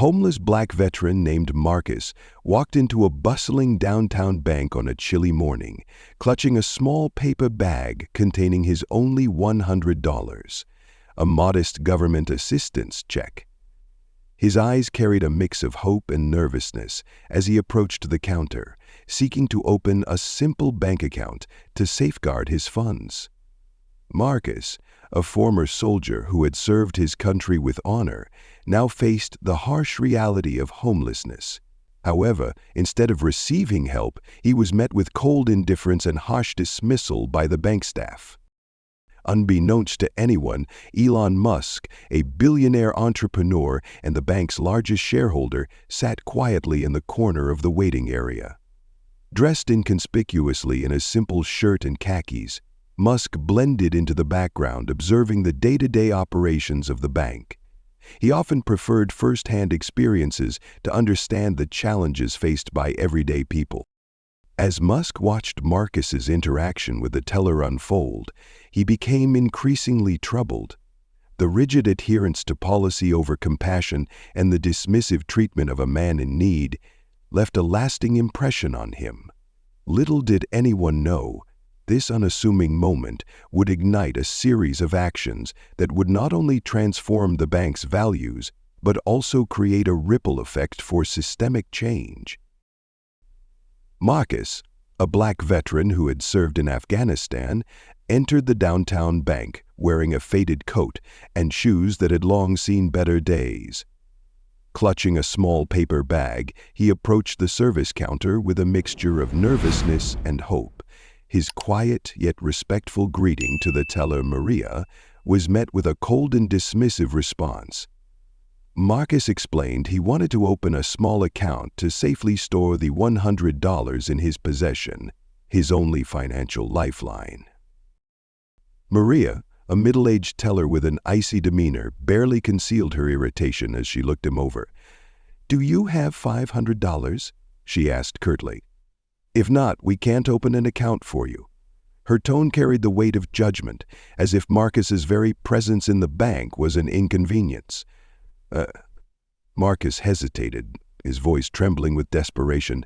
homeless black veteran named Marcus walked into a bustling downtown bank on a chilly morning, clutching a small paper bag containing his only $100, a modest government assistance check. His eyes carried a mix of hope and nervousness as he approached the counter, seeking to open a simple bank account to safeguard his funds. Marcus, a former soldier who had served his country with honor, now faced the harsh reality of homelessness. However, instead of receiving help, he was met with cold indifference and harsh dismissal by the bank staff. Unbeknownst to anyone, Elon Musk, a billionaire entrepreneur and the bank's largest shareholder, sat quietly in the corner of the waiting area. Dressed inconspicuously in a simple shirt and khakis, Musk blended into the background, observing the day-to-day operations of the bank. He often preferred first-hand experiences to understand the challenges faced by everyday people. As Musk watched Marcus's interaction with the teller unfold, he became increasingly troubled. The rigid adherence to policy over compassion and the dismissive treatment of a man in need left a lasting impression on him. Little did anyone know, this unassuming moment would ignite a series of actions that would not only transform the bank's values, but also create a ripple effect for systemic change. Marcus, a black veteran who had served in Afghanistan, entered the downtown bank wearing a faded coat and shoes that had long seen better days. Clutching a small paper bag, he approached the service counter with a mixture of nervousness and hope. His quiet yet respectful greeting to the teller, Maria, was met with a cold and dismissive response. Marcus explained he wanted to open a small account to safely store the $100 in his possession, his only financial lifeline. Maria, a middle-aged teller with an icy demeanor, barely concealed her irritation as she looked him over. "Do you have $500? She asked curtly. "If not, we can't open an account for you." Her tone carried the weight of judgment, as if Marcus's very presence in the bank was an inconvenience. Marcus hesitated, his voice trembling with desperation.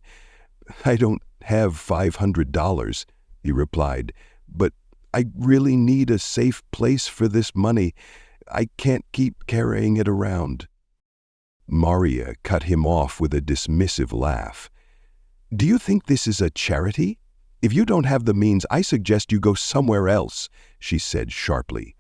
"I don't have $500, he replied, "but I really need a safe place for this money. I can't keep carrying it around." Maria cut him off with a dismissive laugh. "Do you think this is a charity? If you don't have the means, I suggest you go somewhere else," she said sharply.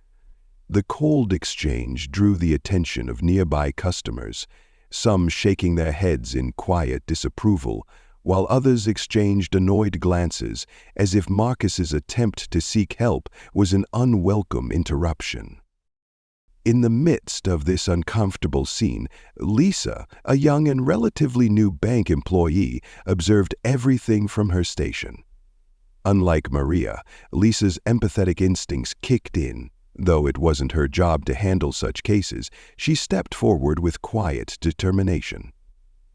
The cold exchange drew the attention of nearby customers, some shaking their heads in quiet disapproval, while others exchanged annoyed glances as if Marcus's attempt to seek help was an unwelcome interruption. In the midst of this uncomfortable scene, Lisa, a young and relatively new bank employee, observed everything from her station. Unlike Maria, Lisa's empathetic instincts kicked in. Though it wasn't her job to handle such cases, she stepped forward with quiet determination.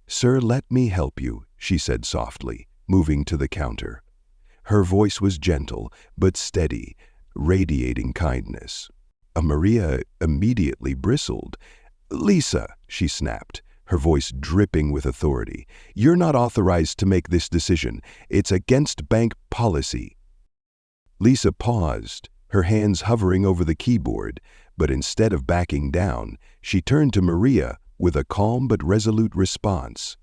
"Sir, let me help you," she said softly, moving to the counter. Her voice was gentle, but steady, radiating kindness. Maria immediately bristled. "Lisa," she snapped, her voice dripping with authority, "you're not authorized to make this decision. It's against bank policy." Lisa paused, her hands hovering over the keyboard, but instead of backing down, she turned to Maria with a calm but resolute response.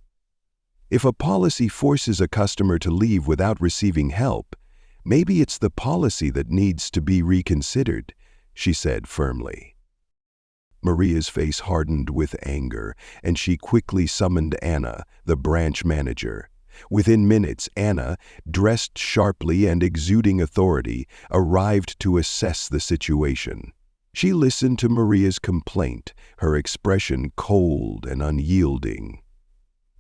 "If a policy forces a customer to leave without receiving help, maybe it's the policy that needs to be reconsidered," she said firmly. Maria's face hardened with anger, and she quickly summoned Anna, the branch manager. Within minutes, Anna, dressed sharply and exuding authority, arrived to assess the situation. She listened to Maria's complaint, her expression cold and unyielding.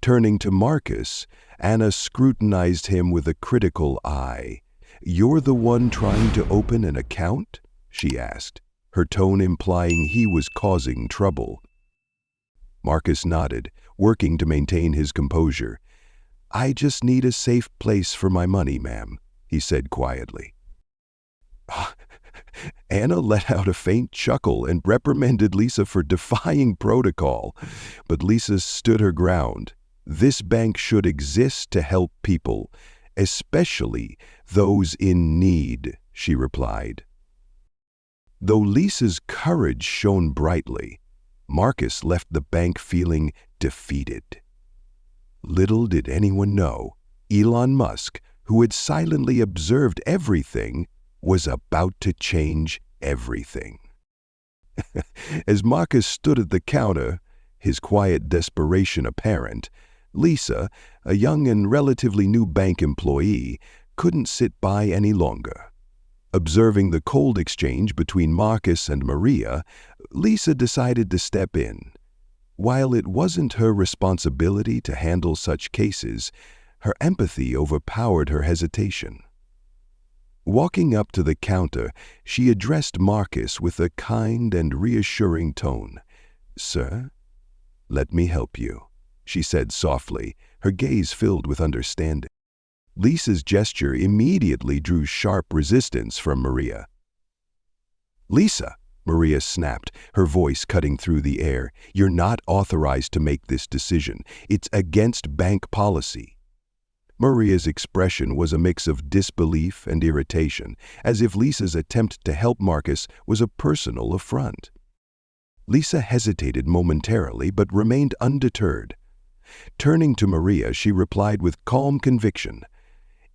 Turning to Marcus, Anna scrutinized him with a critical eye. "You're the one trying to open an account?" she asked, her tone implying he was causing trouble. Marcus nodded, working to maintain his composure. "I just need a safe place for my money, ma'am," he said quietly. Anna let out a faint chuckle and reprimanded Lisa for defying protocol. But Lisa stood her ground. This bank should exist to help people, especially those in need, she replied. Though Lisa's courage shone brightly, Marcus left the bank feeling defeated. Little did anyone know, Elon Musk, who had silently observed everything, was about to change everything. As Marcus stood at the counter, his quiet desperation apparent, Lisa, a young and relatively new bank employee, couldn't sit by any longer. Observing the cold exchange between Marcus and Maria, Lisa decided to step in. While it wasn't her responsibility to handle such cases, her empathy overpowered her hesitation. Walking up to the counter, she addressed Marcus with a kind and reassuring tone. "Sir, let me help you," she said softly, her gaze filled with understanding. Lisa's gesture immediately drew sharp resistance from Maria. "Lisa," Maria snapped, her voice cutting through the air, "you're not authorized to make this decision. It's against bank policy." Maria's expression was a mix of disbelief and irritation, as if Lisa's attempt to help Marcus was a personal affront. Lisa hesitated momentarily but remained undeterred. Turning to Maria, she replied with calm conviction,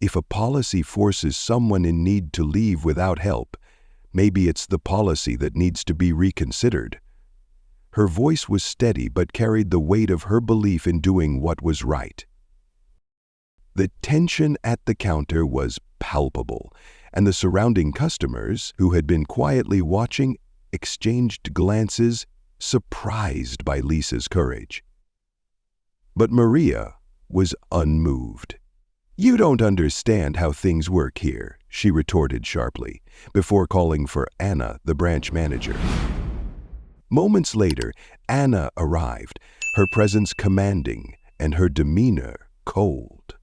"If a policy forces someone in need to leave without help, maybe it's the policy that needs to be reconsidered." Her voice was steady but carried the weight of her belief in doing what was right. The tension at the counter was palpable, and the surrounding customers, who had been quietly watching, exchanged glances, surprised by Lisa's courage. But Maria was unmoved. "You don't understand how things work here," she retorted sharply, before calling for Anna, the branch manager. Moments later, Anna arrived, her presence commanding and her demeanor cold.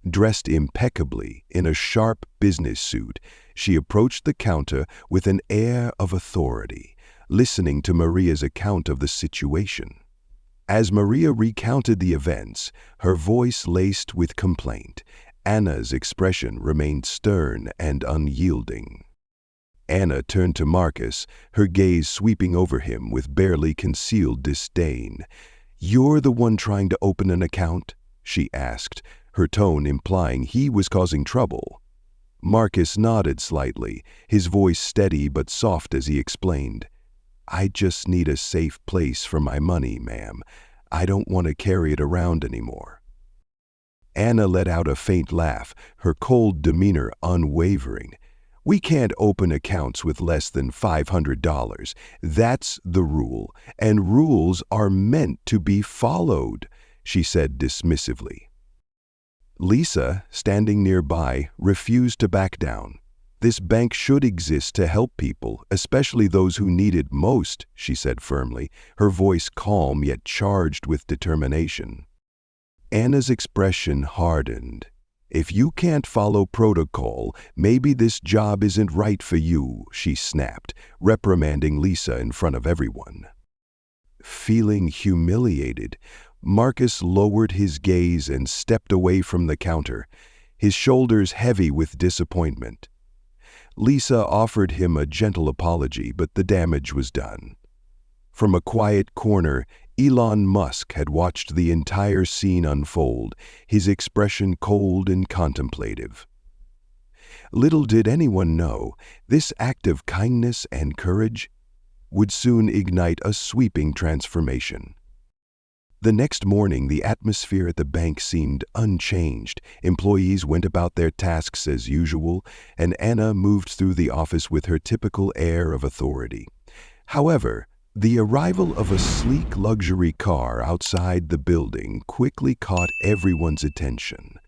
Dressed impeccably in a sharp business suit, she approached the counter with an air of authority, listening to Maria's account of the situation. As Maria recounted the events, her voice laced with complaint, Anna's expression remained stern and unyielding. Anna turned to Marcus, her gaze sweeping over him with barely concealed disdain. "You're the one trying to open an account?" she asked, her tone implying he was causing trouble. Marcus nodded slightly, his voice steady but soft as he explained, "I just need a safe place for my money, ma'am. I don't want to carry it around anymore." Anna let out a faint laugh, her cold demeanor unwavering. "We can't open accounts with less than $500. That's the rule, and rules are meant to be followed," she said dismissively. Lisa, standing nearby, refused to back down. "This bank should exist to help people, especially those who need it most," she said firmly, her voice calm yet charged with determination. Anna's expression hardened. "If you can't follow protocol, maybe this job isn't right for you," she snapped, reprimanding Lisa in front of everyone. Feeling humiliated, Marcus lowered his gaze and stepped away from the counter, his shoulders heavy with disappointment. Lisa offered him a gentle apology, but the damage was done. From a quiet corner, Elon Musk had watched the entire scene unfold, his expression cold and contemplative. Little did anyone know, this act of kindness and courage would soon ignite a sweeping transformation. The next morning, the atmosphere at the bank seemed unchanged. Employees went about their tasks as usual, and Anna moved through the office with her typical air of authority. However, the arrival of a sleek luxury car outside the building quickly caught everyone's attention.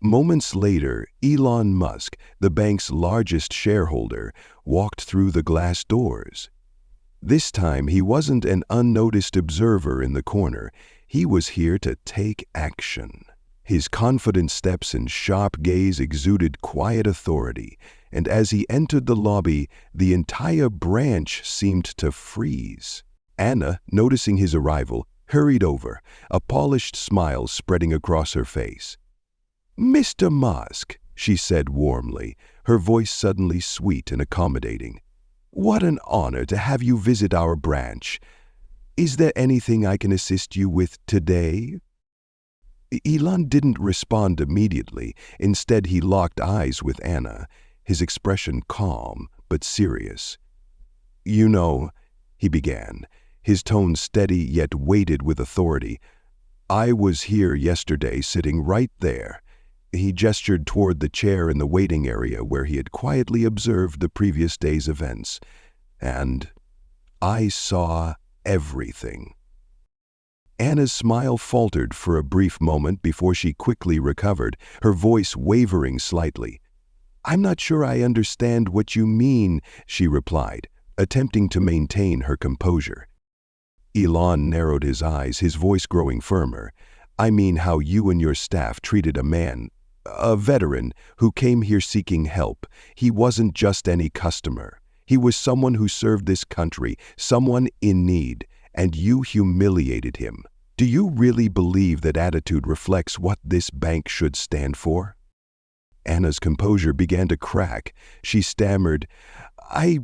Moments later, Elon Musk, the bank's largest shareholder, walked through the glass doors. This time, he wasn't an unnoticed observer in the corner. He was here to take action. His confident steps and sharp gaze exuded quiet authority, and as he entered the lobby, the entire branch seemed to freeze. Anna, noticing his arrival, hurried over, a polished smile spreading across her face. "Mr. Musk," she said warmly, her voice suddenly sweet and accommodating. "What an honor to have you visit our branch. Is there anything I can assist you with today?" Elon didn't respond immediately. Instead, he locked eyes with Anna, his expression calm but serious. "You know," he began, his tone steady yet weighted with authority, "I was here yesterday sitting right there." He gestured toward the chair in the waiting area where he had quietly observed the previous day's events. "And I saw everything." Anna's smile faltered for a brief moment before she quickly recovered, her voice wavering slightly. "I'm not sure I understand what you mean," she replied, attempting to maintain her composure. Elon narrowed his eyes, his voice growing firmer. "I mean how you and your staff treated a veteran, who came here seeking help. He wasn't just any customer. He was someone who served this country, someone in need, and you humiliated him. Do you really believe that attitude reflects what this bank should stand for?" Anna's composure began to crack. She stammered, I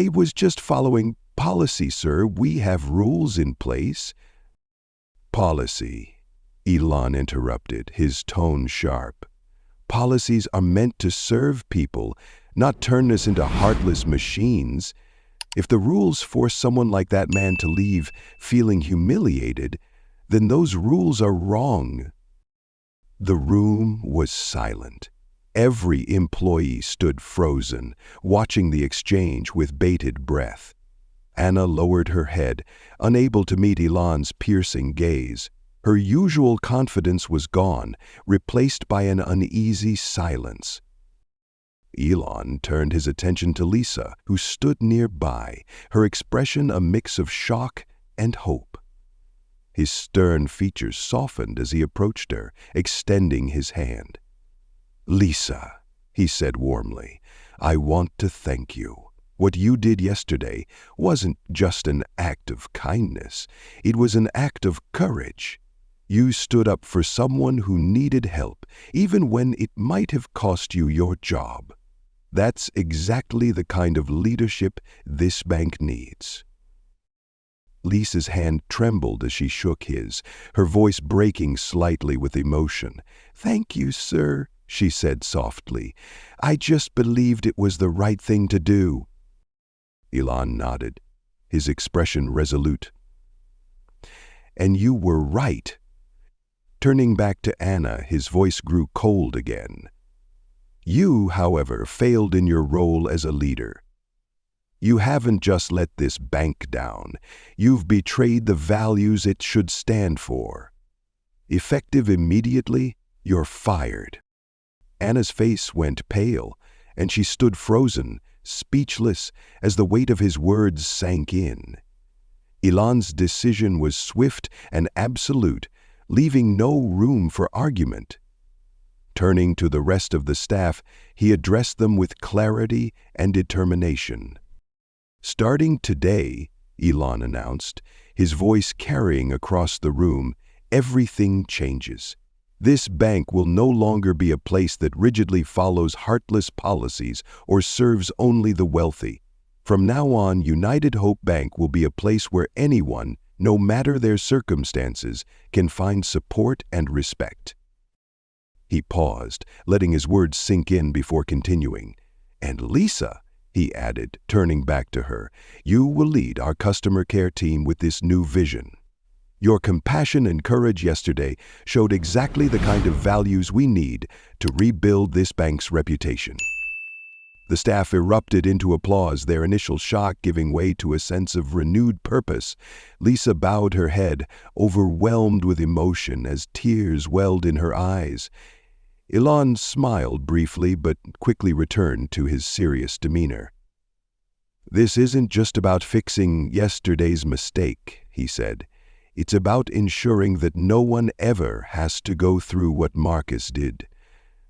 was just following policy, sir. We have rules in place." "Policy," Elon interrupted, his tone sharp. "Policies are meant to serve people, not turn us into heartless machines. If the rules force someone like that man to leave feeling humiliated, then those rules are wrong." The room was silent. Every employee stood frozen, watching the exchange with bated breath. Anna lowered her head, unable to meet Elon's piercing gaze. Her usual confidence was gone, replaced by an uneasy silence. Elon turned his attention to Lisa, who stood nearby, her expression a mix of shock and hope. His stern features softened as he approached her, extending his hand. "Lisa," he said warmly, "I want to thank you. What you did yesterday wasn't just an act of kindness. It was an act of courage. You stood up for someone who needed help, even when it might have cost you your job. That's exactly the kind of leadership this bank needs." Lisa's hand trembled as she shook his, her voice breaking slightly with emotion. "Thank you, sir," she said softly. "I just believed it was the right thing to do." Elon nodded, his expression resolute. "And you were right." Turning back to Anna, his voice grew cold again. "You, however, failed in your role as a leader. You haven't just let this bank down. You've betrayed the values it should stand for. Effective immediately, you're fired." Anna's face went pale, and she stood frozen, speechless, as the weight of his words sank in. Elon's decision was swift and absolute, leaving no room for argument. Turning to the rest of the staff, he addressed them with clarity and determination. "Starting today," Elon announced, his voice carrying across the room, "everything changes. This bank will no longer be a place that rigidly follows heartless policies or serves only the wealthy. From now on, United Hope Bank will be a place where anyone, no matter their circumstances, can find support and respect." He paused, letting his words sink in before continuing. "And Lisa," he added, turning back to her, "you will lead our customer care team with this new vision. Your compassion and courage yesterday showed exactly the kind of values we need to rebuild this bank's reputation." The staff erupted into applause, their initial shock giving way to a sense of renewed purpose. Lisa bowed her head, overwhelmed with emotion as tears welled in her eyes. Elon smiled briefly but quickly returned to his serious demeanor. "This isn't just about fixing yesterday's mistake," he said. "It's about ensuring that no one ever has to go through what Marcus did.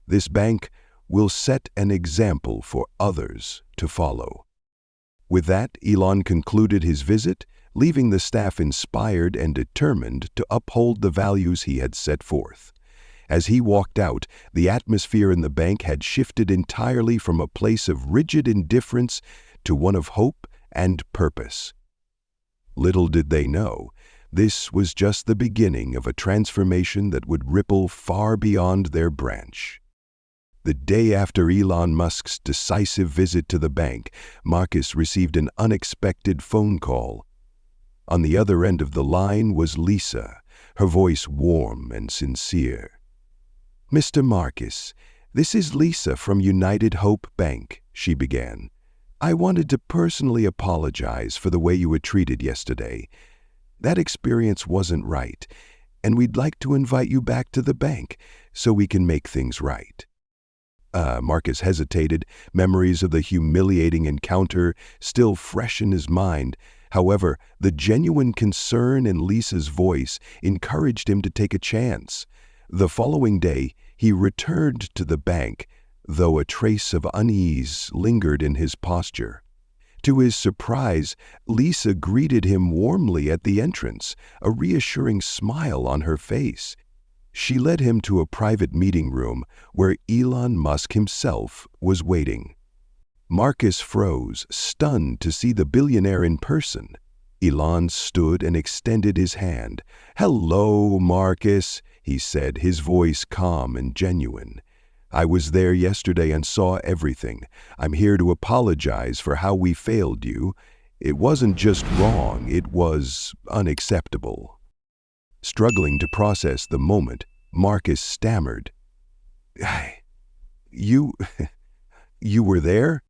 This bank will set an example for others to follow. With that, Elon concluded his visit, leaving the staff inspired and determined to uphold the values he had set forth. As he walked out, the atmosphere in the bank had shifted entirely from a place of rigid indifference to one of hope and purpose. Little did they know, this was just the beginning of a transformation that would ripple far beyond their branch. The day after Elon Musk's decisive visit to the bank, Marcus received an unexpected phone call. On the other end of the line was Lisa, her voice warm and sincere. "Mr. Marcus, this is Lisa from United Hope Bank," she began. "I wanted to personally apologize for the way you were treated yesterday. That experience wasn't right, and we'd like to invite you back to the bank so we can make things right." Marcus hesitated, memories of the humiliating encounter still fresh in his mind. However, the genuine concern in Lisa's voice encouraged him to take a chance. The following day, he returned to the bank, though a trace of unease lingered in his posture. To his surprise, Lisa greeted him warmly at the entrance, a reassuring smile on her face. She led him to a private meeting room where Elon Musk himself was waiting. Marcus froze, stunned to see the billionaire in person. Elon stood and extended his hand. "Hello, Marcus," he said, his voice calm and genuine. "I was there yesterday and saw everything. I'm here to apologize for how we failed you. It wasn't just wrong, it was unacceptable." Struggling to process the moment, Marcus stammered, You were there?"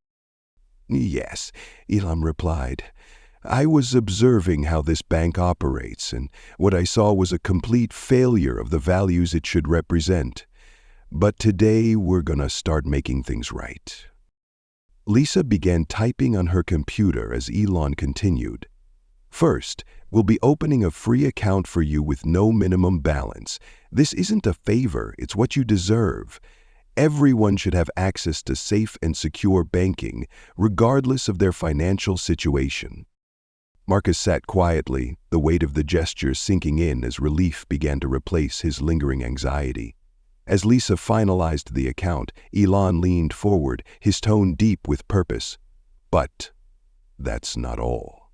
"Yes," Elon replied. "I was observing how this bank operates, and what I saw was a complete failure of the values it should represent. But today we're gonna start making things right." Lisa began typing on her computer as Elon continued. "First, we'll be opening a free account for you with no minimum balance. This isn't a favor, it's what you deserve. Everyone should have access to safe and secure banking, regardless of their financial situation." Marcus sat quietly, the weight of the gesture sinking in as relief began to replace his lingering anxiety. As Lisa finalized the account, Elon leaned forward, his tone deep with purpose. "But that's not all.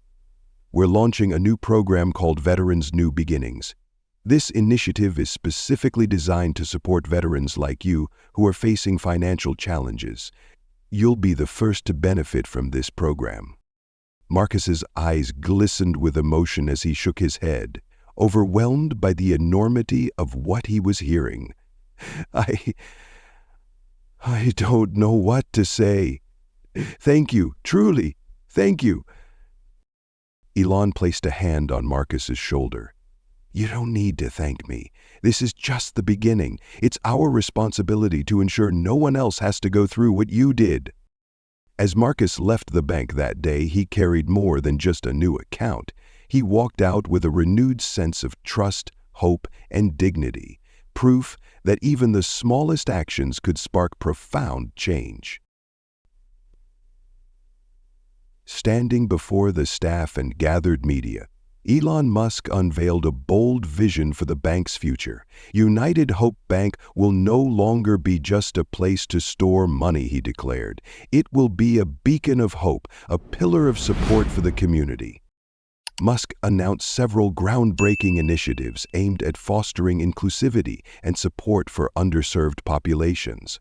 We're launching a new program called Veterans New Beginnings. This initiative is specifically designed to support veterans like you who are facing financial challenges. You'll be the first to benefit from this program." Marcus's eyes glistened with emotion as he shook his head, overwhelmed by the enormity of what he was hearing. I don't know what to say. Thank you, truly, thank you." Elon placed a hand on Marcus's shoulder. "You don't need to thank me. This is just the beginning. It's our responsibility to ensure no one else has to go through what you did." As Marcus left the bank that day, he carried more than just a new account. He walked out with a renewed sense of trust, hope, and dignity, proof that even the smallest actions could spark profound change. Standing before the staff and gathered media, Elon Musk unveiled a bold vision for the bank's future. United Hope Bank will no longer be just a place to store money, he declared. It will be a beacon of hope, a pillar of support for the community. Musk announced several groundbreaking initiatives aimed at fostering inclusivity and support for underserved populations.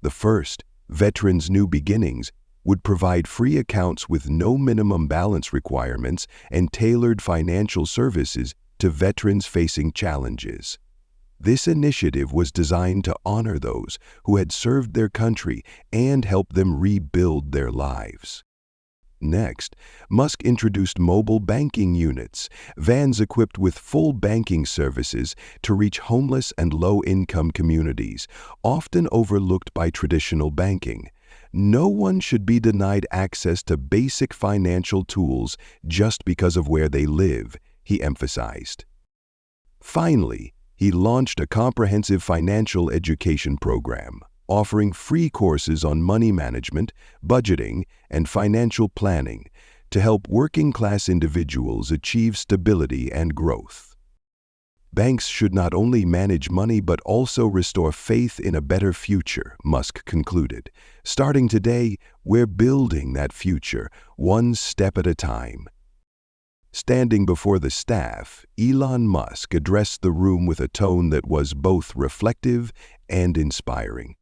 The first, Veterans New Beginnings, would provide free accounts with no minimum balance requirements and tailored financial services to veterans facing challenges. This initiative was designed to honor those who had served their country and help them rebuild their lives. Next, Musk introduced mobile banking units, vans equipped with full banking services to reach homeless and low-income communities, often overlooked by traditional banking. No one should be denied access to basic financial tools just because of where they live, he emphasized. Finally, he launched a comprehensive financial education program. offering free courses on money management, budgeting, and financial planning to help working-class individuals achieve stability and growth. Banks should not only manage money but also restore faith in a better future, Musk concluded. Starting today, we're building that future, one step at a time. Standing before the staff, Elon Musk addressed the room with a tone that was both reflective and inspiring.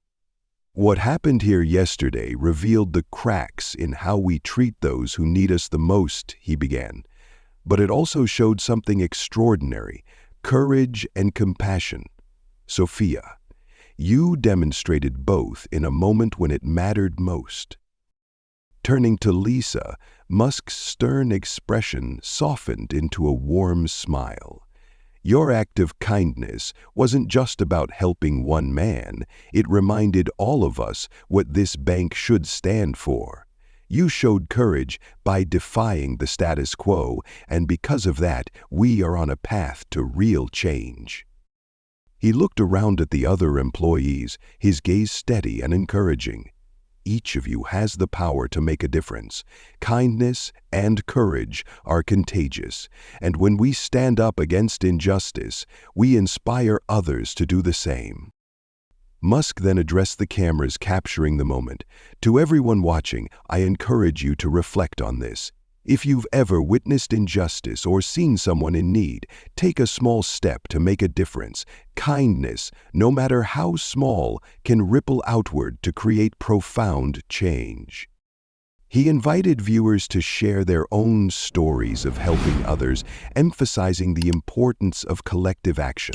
What happened here yesterday revealed the cracks in how we treat those who need us the most, he began. But it also showed something extraordinary: courage and compassion. Sophia, you demonstrated both in a moment when it mattered most. Turning to Lisa, Musk's stern expression softened into a warm smile. Your act of kindness wasn't just about helping one man, it reminded all of us what this bank should stand for. You showed courage by defying the status quo, and because of that, we are on a path to real change. He looked around at the other employees, his gaze steady and encouraging. Each of you has the power to make a difference. Kindness and courage are contagious, and when we stand up against injustice, we inspire others to do the same. Musk then addressed the cameras capturing the moment. To everyone watching, I encourage you to reflect on this. If you've ever witnessed injustice or seen someone in need, take a small step to make a difference. Kindness, no matter how small, can ripple outward to create profound change. He invited viewers to share their own stories of helping others, emphasizing the importance of collective action.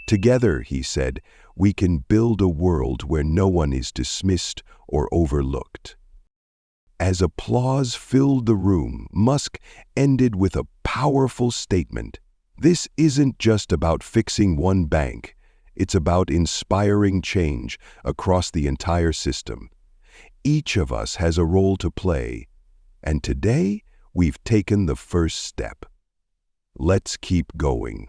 Together, he said, we can build a world where no one is dismissed or overlooked. As applause filled the room, Musk ended with a powerful statement. This isn't just about fixing one bank. It's about inspiring change across the entire system. Each of us has a role to play, and today we've taken the first step. Let's keep going.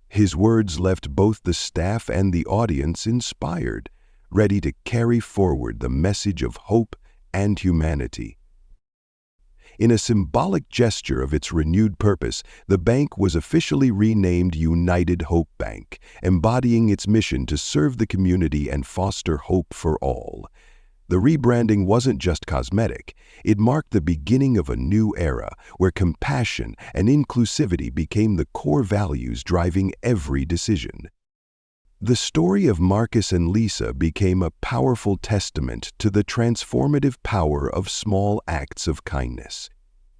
His words left both the staff and the audience inspired, ready to carry forward the message of hope and humanity. In a symbolic gesture of its renewed purpose, the bank was officially renamed United Hope Bank, embodying its mission to serve the community and foster hope for all. The rebranding wasn't just cosmetic, it marked the beginning of a new era where compassion and inclusivity became the core values driving every decision. The story of Marcus and Lisa became a powerful testament to the transformative power of small acts of kindness.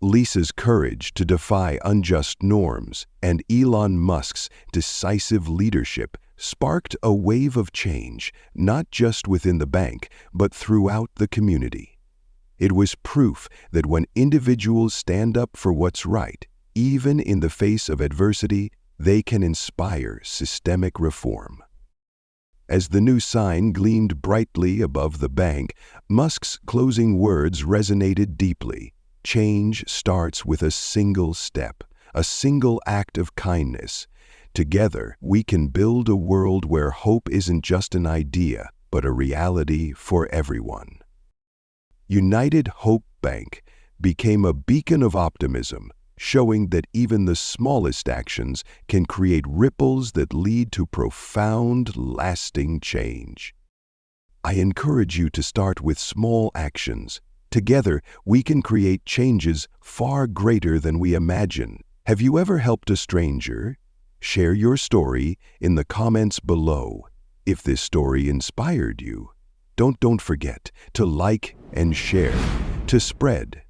Lisa's courage to defy unjust norms and Elon Musk's decisive leadership sparked a wave of change, not just within the bank, but throughout the community. It was proof that when individuals stand up for what's right, even in the face of adversity, they can inspire systemic reform. As the new sign gleamed brightly above the bank, Musk's closing words resonated deeply. Change starts with a single step, a single act of kindness. Together, we can build a world where hope isn't just an idea, but a reality for everyone. United Hope Bank became a beacon of optimism, showing that even the smallest actions can create ripples that lead to profound, lasting change. I encourage you to start with small actions. Together, we can create changes far greater than we imagine. Have you ever helped a stranger? Share your story in the comments below. If this story inspired you, don't forget to like and share to spread